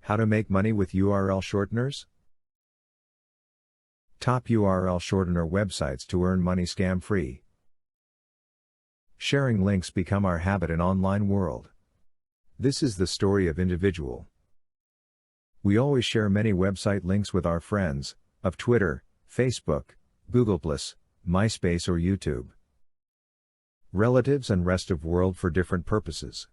How to make money with URL shorteners? Top URL shortener websites to earn money scam-free. Sharing links become our habit in online world. This is the story of individual. We always share many website links with our friends, of Twitter, Facebook, Google+, MySpace or YouTube. Relatives and rest of world for different purposes.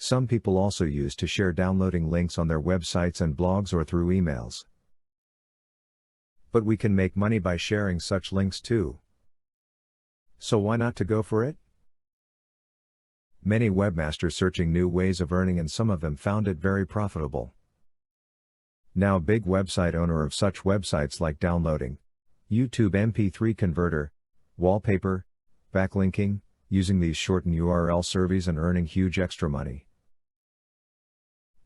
Some people also use to share downloading links on their websites and blogs or through emails. But we can make money by sharing such links too. So why not to go for it? Many webmasters searching new ways of earning and some of them found it very profitable. Now big website owner of such websites like downloading, YouTube MP3 converter, wallpaper, backlinking, using these shortened URL surveys and earning huge extra money.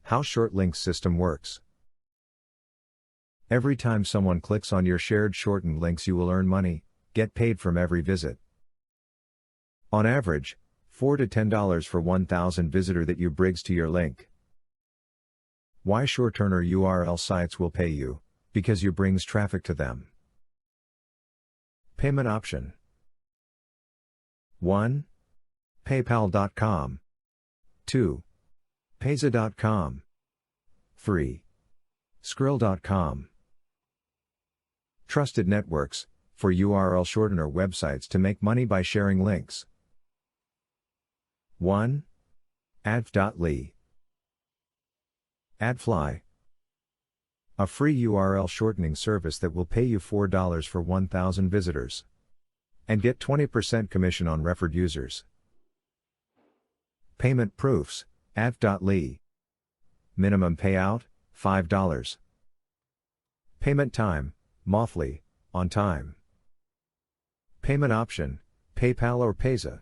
How short links system works. Every time someone clicks on your shared shortened links you will earn money, get paid from every visit. On average, $4 to $10 for 1,000 visitor that you brings to your link. Why shortener URL sites will pay you? Because you brings traffic to them. Payment option. 1. PayPal.com 2. Payza.com 3. Skrill.com. Trusted networks, for URL shortener websites to make money by sharing links. 1. Adv.ly. Adfly. A free URL shortening service that will pay you $4 for 1,000 visitors. And get 20% commission on referred users. Payment proofs, adv.ly. Minimum payout, $5. Payment time, monthly, on time. Payment option, PayPal or Payza.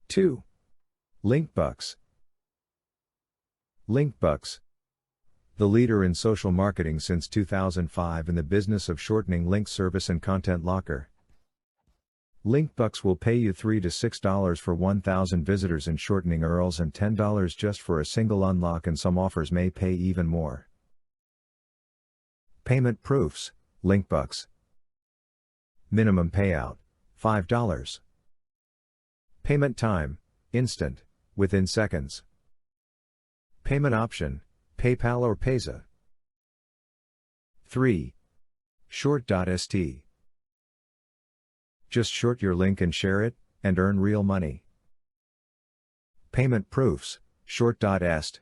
2. Linkbucks. Linkbucks. The leader in social marketing since 2005 in the business of shortening link service and content locker. Linkbucks will pay you $3 to $6 for 1,000 visitors in shortening URLs and $10 just for a single unlock, and some offers may pay even more. Payment proofs, Linkbucks. Minimum payout, $5. Payment time, instant, within seconds. Payment option, PayPal or Payza. 3. Shorte.st. Just short your link and share it, and earn real money. Payment proofs, Shorte.st.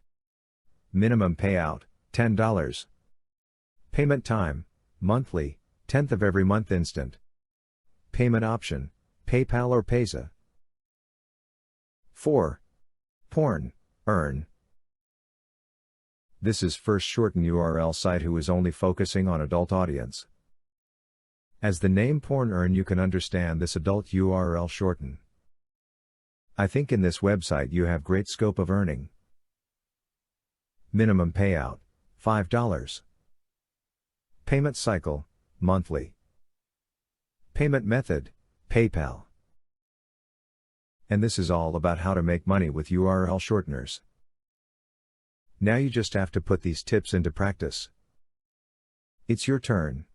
Minimum payout, $10. Payment time, monthly, 10th of every month instant. Payment option, PayPal or Payza. 4. PornEarn. This is first shortened URL site who is only focusing on adult audience. As the name PornEarn you can understand this adult URL shorten. I think in this website you have great scope of earning. Minimum payout, $5. Payment cycle, monthly. Payment method, PayPal. And this is all about how to make money with URL shorteners. Now you just have to put these tips into practice. It's your turn.